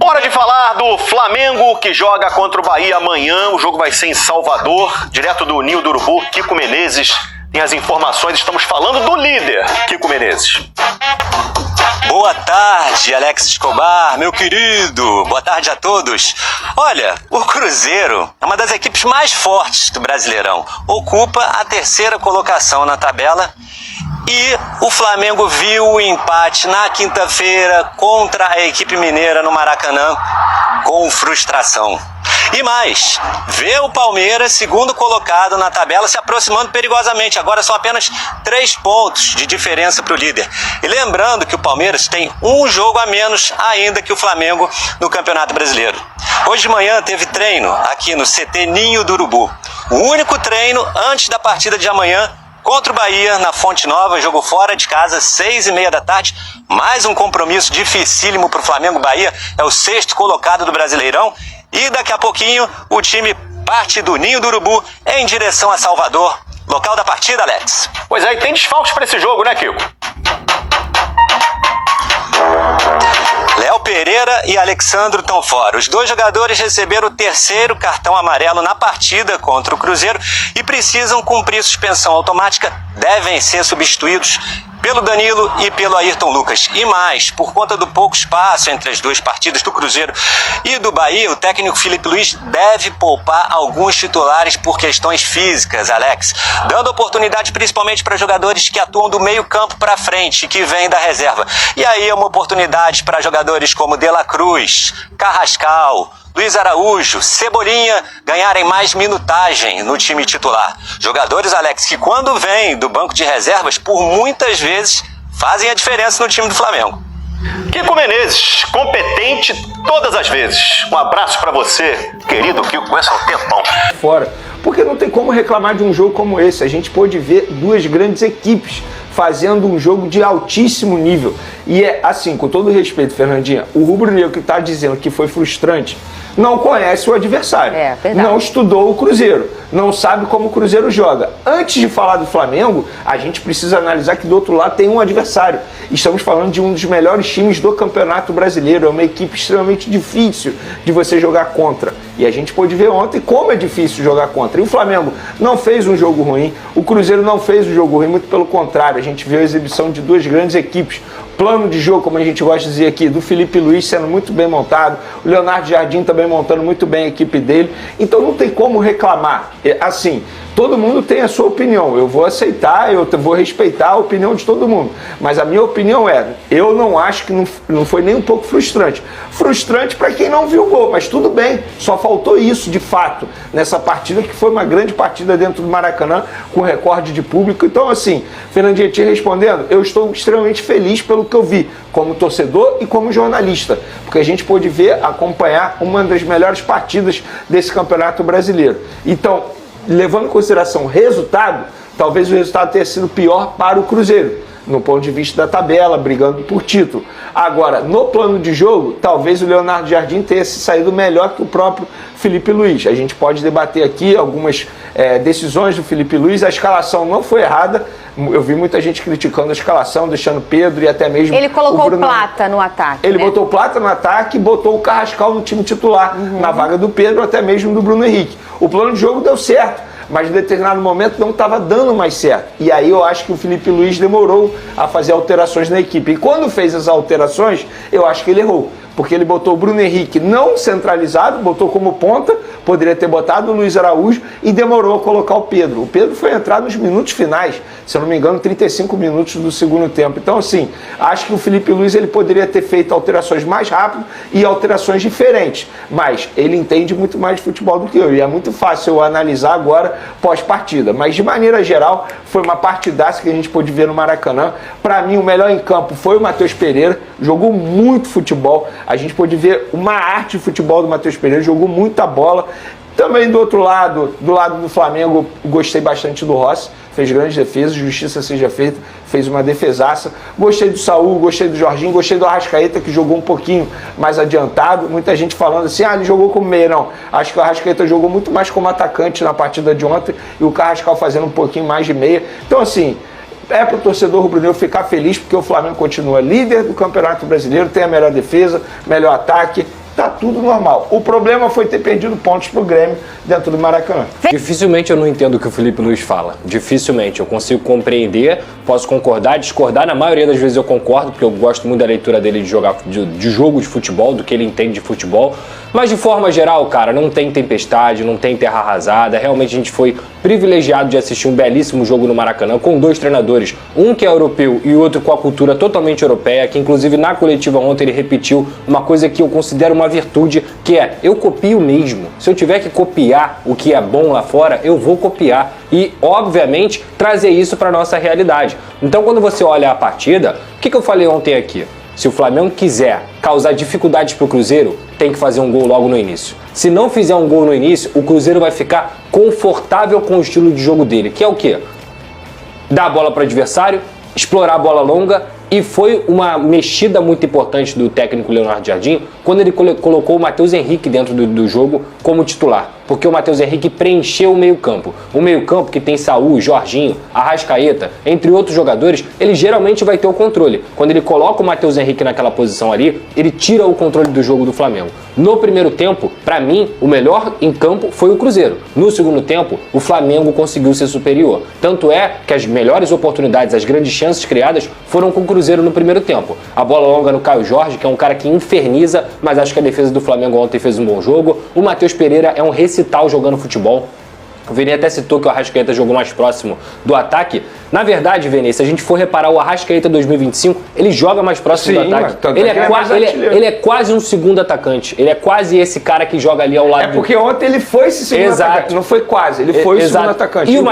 Hora de falar do Flamengo, que joga contra o Bahia amanhã. O jogo vai ser em Salvador, direto do Ninho do Urubu. Kiko Menezes tem as informações. Estamos falando do líder, Kiko Menezes. Boa tarde, Alex Escobar, meu querido. Boa tarde a todos. Olha, o Cruzeiro é uma das equipes mais fortes do Brasileirão. Ocupa a terceira colocação na tabela. E o Flamengo viu o empate na quinta-feira contra a equipe mineira no Maracanã com frustração. E mais, vê o Palmeiras, segundo colocado na tabela, se aproximando perigosamente. Agora são apenas 3 pontos de diferença para o líder. E lembrando que o Palmeiras tem um jogo a menos ainda que o Flamengo no Campeonato Brasileiro. Hoje de manhã teve treino aqui no CT Ninho do Urubu. O único treino antes da partida de amanhã contra o Bahia, na Fonte Nova, jogo fora de casa, 6h30 da tarde. Mais um compromisso dificílimo para o Flamengo. Bahia é o 6º colocado do Brasileirão. E daqui a pouquinho o time parte do Ninho do Urubu em direção a Salvador. Local da partida, Alex. Pois é, e tem desfalques para esse jogo, né, Kiko? Léo Pereira e Alexandro estão fora. Os 2 jogadores receberam o 3º cartão amarelo na partida contra o Cruzeiro e precisam cumprir suspensão automática. Devem ser substituídos pelo Danilo e pelo Ayrton Lucas. E mais, por conta do pouco espaço entre as 2 partidas do Cruzeiro e do Bahia, o técnico Felipe Luiz deve poupar alguns titulares por questões físicas, Alex, dando oportunidade principalmente para jogadores que atuam do meio campo para frente, que vêm da reserva. E aí é uma oportunidade para jogadores como De La Cruz, Carrascal, Luiz Araújo, Cebolinha ganharem mais minutagem no time titular. Jogadores, Alex, que quando vêm do banco de reservas, por muitas vezes fazem a diferença no time do Flamengo. Kiko Menezes, competente todas as vezes. Um abraço para você, querido Kiko, conhece há um tempão. Fora, porque não tem como reclamar de um jogo como esse. A gente pôde ver 2 grandes equipes fazendo um jogo de altíssimo nível. E é assim, com todo respeito, Fernandinha, o rubro-negro que está dizendo que foi frustrante não conhece o adversário, não estudou o Cruzeiro, não sabe como o Cruzeiro joga. Antes de falar do Flamengo, a gente precisa analisar que do outro lado tem um adversário. Estamos falando de um dos melhores times do Campeonato Brasileiro, é uma equipe extremamente difícil de você jogar contra. E a gente pôde ver ontem como é difícil jogar contra. E o Flamengo não fez um jogo ruim, o Cruzeiro não fez um jogo ruim, muito pelo contrário, a gente viu a exibição de 2 grandes equipes. Plano de jogo, como a gente gosta de dizer aqui, do Felipe Luiz sendo muito bem montado, o Leonardo Jardim também montando muito bem a equipe dele, então não tem como reclamar. Assim, todo mundo tem a sua opinião, eu vou aceitar, eu vou respeitar a opinião de todo mundo, mas a minha opinião é, eu não acho que não foi nem um pouco frustrante. Frustrante para quem não viu o gol, mas tudo bem, só faltou isso de fato nessa partida, que foi uma grande partida dentro do Maracanã, com recorde de público. Então assim, Fernandinha, te respondendo, eu estou extremamente feliz pelo que eu vi, como torcedor e como jornalista, porque a gente pôde ver, acompanhar uma das melhores partidas desse Campeonato Brasileiro. Então, levando em consideração o resultado, talvez o resultado tenha sido pior para o Cruzeiro, no ponto de vista da tabela, brigando por título. Agora, no plano de jogo, talvez o Leonardo Jardim tenha se saído melhor que o próprio Felipe Luiz. A gente pode debater aqui algumas decisões do Felipe Luiz. A escalação não foi errada. Eu vi muita gente criticando a escalação, deixando Pedro e até mesmo ele colocou o Bruno... Plata no ataque. Ele botou Plata no ataque e botou o Carrascal no time titular, na vaga do Pedro, até mesmo do Bruno Henrique. O plano de jogo deu certo, mas em determinado momento não estava dando mais certo. E aí eu acho que o Felipe Luiz demorou a fazer alterações na equipe. E quando fez as alterações, eu acho que ele errou. Porque ele botou o Bruno Henrique não centralizado, botou como ponta, poderia ter botado o Luiz Araújo e demorou a colocar o Pedro. O Pedro foi entrar nos minutos finais, se eu não me engano, 35 minutos do segundo tempo. Então, assim, acho que o Felipe Luiz ele poderia ter feito alterações mais rápido e alterações diferentes. Mas ele entende muito mais de futebol do que eu. E é muito fácil eu analisar agora pós-partida. Mas, de maneira geral, foi uma partidaça que a gente pôde ver no Maracanã. Para mim, o melhor em campo foi o Matheus Pereira. Jogou muito futebol. A gente pôde ver uma arte de futebol do Matheus Pereira. Jogou muita bola. Também do outro lado, do lado do Flamengo, gostei bastante do Rossi, fez grandes defesas, justiça seja feita, fez uma defesaça. Gostei do Saúl, gostei do Jorginho, gostei do Arrascaeta, que jogou um pouquinho mais adiantado. Muita gente falando assim, ele jogou como meia. Não, acho que o Arrascaeta jogou muito mais como atacante na partida de ontem e o Carrascal fazendo um pouquinho mais de meia. Então, assim, é para o torcedor rubro-negro ficar feliz, porque o Flamengo continua líder do Campeonato Brasileiro, tem a melhor defesa, melhor ataque, tá tudo normal. O problema foi ter perdido pontos pro Grêmio dentro do Maracanã. Dificilmente eu não entendo o que o Felipe Luiz fala. Dificilmente. Eu consigo compreender, posso concordar, discordar. Na maioria das vezes eu concordo, porque eu gosto muito da leitura dele de jogo de futebol, do que ele entende de futebol. Mas de forma geral, cara, não tem tempestade, não tem terra arrasada. Realmente a gente foi privilegiado de assistir um belíssimo jogo no Maracanã com dois treinadores, um que é europeu e outro com a cultura totalmente europeia, que inclusive na coletiva ontem ele repetiu uma coisa que eu considero uma virtude, que é: eu copio mesmo. Se eu tiver que copiar o que é bom lá fora, eu vou copiar e, obviamente, trazer isso para nossa realidade. Então, quando você olha a partida, o que eu falei ontem aqui? Se o Flamengo quiser causar dificuldades para o Cruzeiro, tem que fazer um gol logo no início. Se não fizer um gol no início, o Cruzeiro vai ficar confortável com o estilo de jogo dele, que é o quê? Dar a bola para o adversário, explorar a bola longa, e foi uma mexida muito importante do técnico Leonardo Jardim quando ele colocou o Matheus Henrique dentro do jogo como titular. Porque o Matheus Henrique preencheu o meio-campo. O meio-campo que tem Saúl, Jorginho, Arrascaeta, entre outros jogadores, ele geralmente vai ter o controle. Quando ele coloca o Matheus Henrique naquela posição ali, ele tira o controle do jogo do Flamengo. No primeiro tempo, para mim, o melhor em campo foi o Cruzeiro. No segundo tempo, o Flamengo conseguiu ser superior. Tanto é que as melhores oportunidades, as grandes chances criadas foram com o Cruzeiro no primeiro tempo. A bola longa no Caio Jorge, que é um cara que inferniza, mas acho que a defesa do Flamengo ontem fez um bom jogo. O Matheus Pereira é um recital jogando futebol. O Vini até citou que o Arrascaeta jogou mais próximo do ataque. Na verdade, Vini, se a gente for reparar, o Arrascaeta 2025, ele joga mais próximo do ataque. Ele é quase um segundo atacante. Ele é quase esse cara que joga ali ao lado. É porque ontem ele foi esse segundo atacante. Não foi quase, ele foi o segundo atacante. E o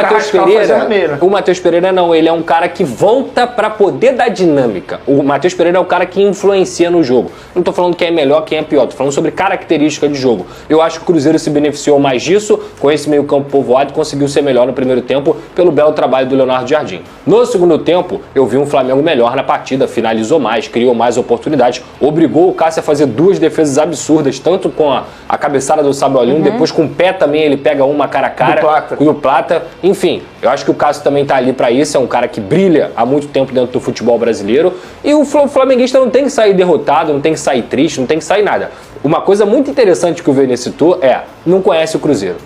Matheus Pereira não, ele é um cara que volta para poder dar dinâmica. O Matheus Pereira é o cara que influencia no jogo. Não tô falando quem é melhor, quem é pior, tô falando sobre característica de jogo. Eu acho que o Cruzeiro se beneficiou mais disso, com esse meio campo povoado, conseguiu ser melhor no primeiro tempo pelo belo trabalho do Leonardo Jardim. No segundo tempo, eu vi um Flamengo melhor na partida, finalizou mais, criou mais oportunidades, obrigou o Cássio a fazer duas defesas absurdas, tanto com a cabeçada do Sabolinho, depois com o pé também ele pega uma cara a cara com o Plata. Enfim, eu acho que o Cássio também tá ali para isso, é um cara que brilha há muito tempo dentro do futebol brasileiro, e o flamenguista não tem que sair derrotado, não tem que sair triste, não tem que sair nada. Uma coisa muito interessante que o Vene citou é: não conhece o Cruzeiro.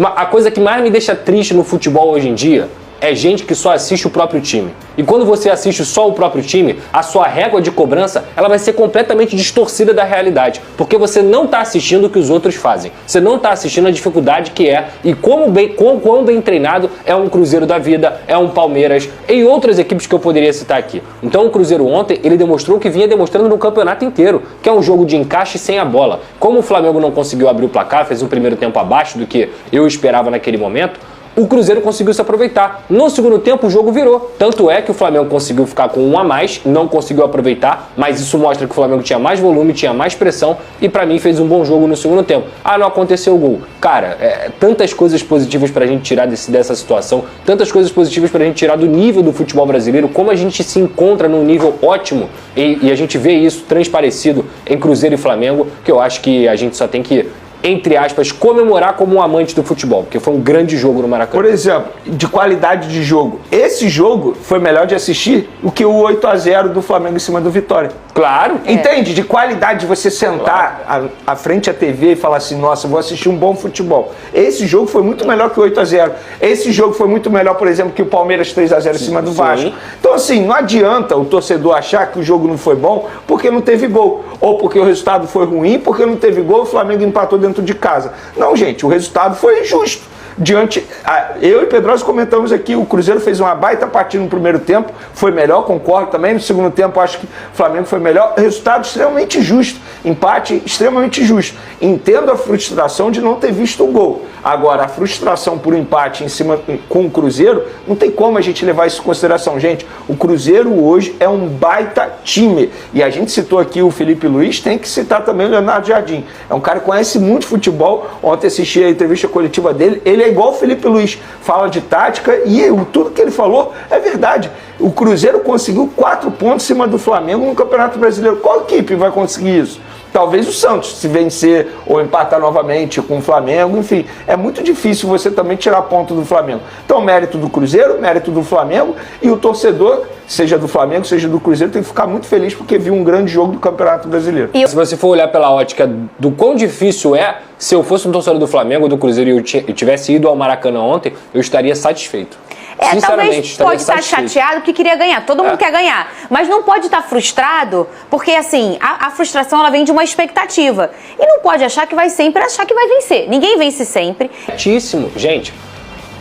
A coisa que mais me deixa triste no futebol hoje em dia é gente que só assiste o próprio time. E quando você assiste só o próprio time, a sua régua de cobrança ela vai ser completamente distorcida da realidade. Porque você não está assistindo o que os outros fazem. Você não está assistindo a dificuldade que é e quão bem treinado é um Cruzeiro da vida, é um Palmeiras e outras equipes que eu poderia citar aqui. Então o Cruzeiro ontem, ele demonstrou o que vinha demonstrando no campeonato inteiro, que é um jogo de encaixe sem a bola. Como o Flamengo não conseguiu abrir o placar, fez um primeiro tempo abaixo do que eu esperava naquele momento, o Cruzeiro conseguiu se aproveitar. No segundo tempo o jogo virou. Tanto é que o Flamengo conseguiu ficar com um a mais, não conseguiu aproveitar, mas isso mostra que o Flamengo tinha mais volume, tinha mais pressão e pra mim fez um bom jogo no segundo tempo. Ah, não aconteceu o gol. Cara, tantas coisas positivas pra gente tirar dessa situação, tantas coisas positivas pra gente tirar do nível do futebol brasileiro, como a gente se encontra num nível ótimo e a gente vê isso transparecido em Cruzeiro e Flamengo, que eu acho que a gente só tem que, entre aspas, comemorar como um amante do futebol, porque foi um grande jogo no Maracanã. Por exemplo, de qualidade de jogo, esse jogo foi melhor de assistir do que o 8-0 do Flamengo em cima do Vitória. Claro. Entende? De qualidade de você sentar à frente à TV e falar assim: nossa, vou assistir um bom futebol. Esse jogo foi muito melhor que o 8-0. Esse jogo foi muito melhor, por exemplo, que o Palmeiras 3-0 em cima do Vasco. Então assim, não adianta o torcedor achar que o jogo não foi bom porque não teve gol. Ou porque o resultado foi ruim, porque não teve gol, o Flamengo empatou dentro de casa. Não, gente, o resultado foi justo. Eu e Pedroso comentamos aqui, o Cruzeiro fez uma baita partida no primeiro tempo, foi melhor, concordo também. No segundo tempo acho que o Flamengo foi melhor. Resultado extremamente justo, empate extremamente justo. Entendo a frustração de não ter visto o gol. Agora, a frustração por empate em cima com o Cruzeiro, não tem como a gente levar isso em consideração. Gente, o Cruzeiro hoje é um baita time. E a gente citou aqui o Felipe Luiz, tem que citar também o Leonardo Jardim. É um cara que conhece muito futebol. Ontem assisti a entrevista coletiva dele, ele é igual o Felipe Luiz, fala de tática e tudo que ele falou é verdade. O Cruzeiro conseguiu 4 pontos em cima do Flamengo no Campeonato Brasileiro. Qual equipe vai conseguir isso? Talvez o Santos, se vencer ou empatar novamente com o Flamengo, enfim, é muito difícil você também tirar ponto do Flamengo. Então, mérito do Cruzeiro, mérito do Flamengo, e o torcedor, seja do Flamengo, seja do Cruzeiro, tem que ficar muito feliz porque viu um grande jogo do Campeonato Brasileiro. E se você for olhar pela ótica do quão difícil é, se eu fosse um torcedor do Flamengo ou do Cruzeiro e eu tivesse ido ao Maracanã ontem, eu estaria satisfeito. Talvez pode estar chateado porque queria ganhar, todo mundo quer ganhar, mas não pode estar frustrado, porque assim, a frustração ela vem de uma expectativa, e não pode achar que vai sempre achar que vai vencer, ninguém vence sempre. Certíssimo, gente,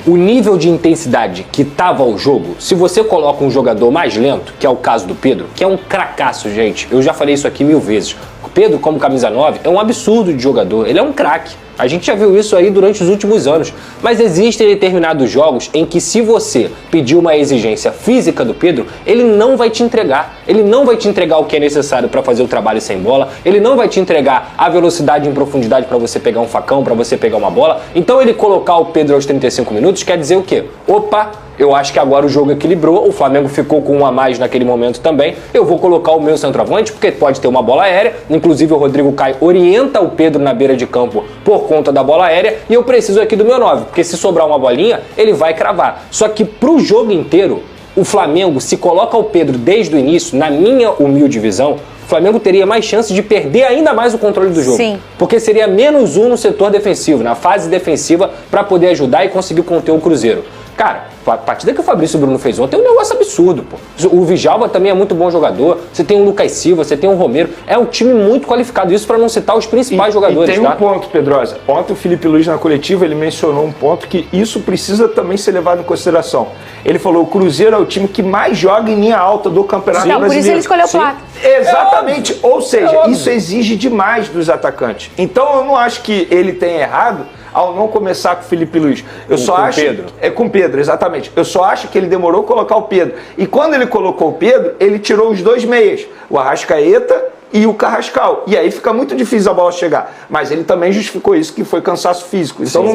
o nível de intensidade que tava o jogo, se você coloca um jogador mais lento, que é o caso do Pedro, que é um cracaço, gente, eu já falei isso aqui 1000 vezes, o Pedro como camisa 9 é um absurdo de jogador, ele é um craque. A gente já viu isso aí durante os últimos anos. Mas existem determinados jogos em que se você pedir uma exigência física do Pedro, ele não vai te entregar. Ele não vai te entregar o que é necessário para fazer o trabalho sem bola. Ele não vai te entregar a velocidade em profundidade para você pegar um facão, para você pegar uma bola. Então ele colocar o Pedro aos 35 minutos quer dizer o quê? Opa, eu acho que agora o jogo equilibrou, o Flamengo ficou com um a mais naquele momento também, eu vou colocar o meu centroavante, porque pode ter uma bola aérea, inclusive o Rodrigo Caio orienta o Pedro na beira de campo por conta da bola aérea, e eu preciso aqui do meu 9, porque se sobrar uma bolinha, ele vai cravar. Só que pro jogo inteiro, o Flamengo, se coloca o Pedro desde o início, na minha humilde visão, o Flamengo teria mais chance de perder ainda mais o controle do jogo. Sim. Porque seria -1 no setor defensivo, na fase defensiva, para poder ajudar e conseguir conter o Cruzeiro. Cara, a partida que o Fabrício Bruno fez ontem é um negócio absurdo, pô. O Djalma também é muito bom jogador, você tem o Lucas Silva, você tem o Romero, é um time muito qualificado, isso para não citar os principais jogadores, e tem um ponto, Pedrosa, ontem o Felipe Luiz na coletiva, ele mencionou um ponto que isso precisa também ser levado em consideração. Ele falou, o Cruzeiro é o time que mais joga em linha alta do Campeonato Brasileiro. Por isso ele escolheu 4. Exatamente, ou seja, isso exige demais dos atacantes. Então eu não acho que ele tenha errado ao não começar com o Felipe Luiz. Eu só acho... Pedro. Com o Pedro, exatamente. Eu só acho que ele demorou a colocar o Pedro. E quando ele colocou o Pedro, ele tirou os dois meias, o Arrascaeta e o Carrascal. E aí fica muito difícil a bola chegar. Mas ele também justificou isso, que foi cansaço físico. Então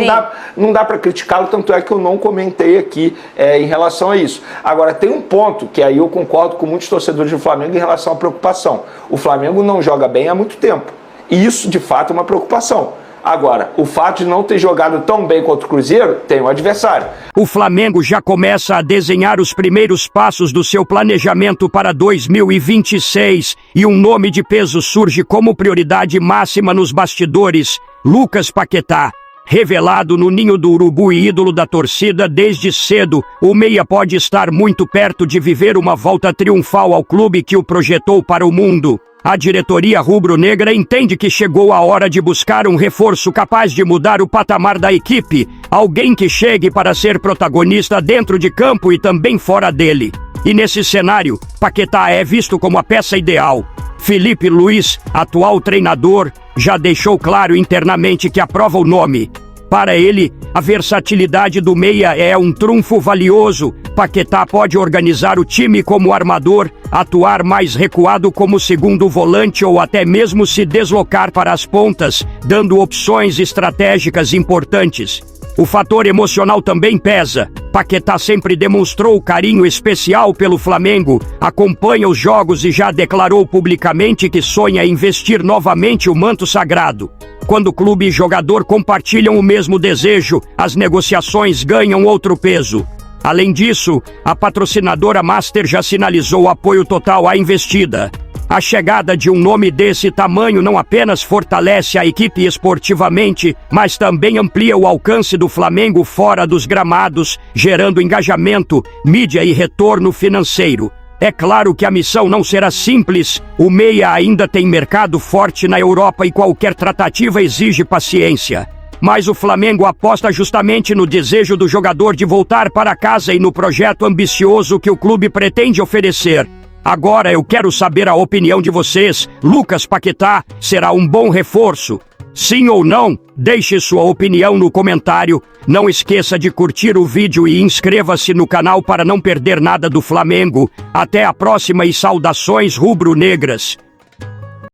não dá para criticá-lo, tanto é que eu não comentei aqui em relação a isso. Agora, tem um ponto que aí eu concordo com muitos torcedores do Flamengo em relação à preocupação. O Flamengo não joga bem há muito tempo. E isso, de fato, é uma preocupação. Agora, o fato de não ter jogado tão bem contra o Cruzeiro tem um adversário. O Flamengo já começa a desenhar os primeiros passos do seu planejamento para 2026 e um nome de peso surge como prioridade máxima nos bastidores: Lucas Paquetá. Revelado no Ninho do Urubu e ídolo da torcida desde cedo, o meia pode estar muito perto de viver uma volta triunfal ao clube que o projetou para o mundo. A diretoria rubro-negra entende que chegou a hora de buscar um reforço capaz de mudar o patamar da equipe, alguém que chegue para ser protagonista dentro de campo e também fora dele. E nesse cenário, Paquetá é visto como a peça ideal. Felipe Luiz, atual treinador, já deixou claro internamente que aprova o nome. Para ele, a versatilidade do meia é um trunfo valioso. Paquetá pode organizar o time como armador, atuar mais recuado como segundo volante ou até mesmo se deslocar para as pontas, dando opções estratégicas importantes. O fator emocional também pesa. Paquetá sempre demonstrou carinho especial pelo Flamengo, acompanha os jogos e já declarou publicamente que sonha em vestir novamente o manto sagrado. Quando clube e jogador compartilham o mesmo desejo, as negociações ganham outro peso. Além disso, a patrocinadora Master já sinalizou apoio total à investida. A chegada de um nome desse tamanho não apenas fortalece a equipe esportivamente, mas também amplia o alcance do Flamengo fora dos gramados, gerando engajamento, mídia e retorno financeiro. É claro que a missão não será simples, o meia ainda tem mercado forte na Europa e qualquer tratativa exige paciência. Mas o Flamengo aposta justamente no desejo do jogador de voltar para casa e no projeto ambicioso que o clube pretende oferecer. Agora eu quero saber a opinião de vocês. Lucas Paquetá será um bom reforço? Sim ou não? Deixe sua opinião no comentário. Não esqueça de curtir o vídeo e inscreva-se no canal para não perder nada do Flamengo. Até a próxima e saudações rubro-negras.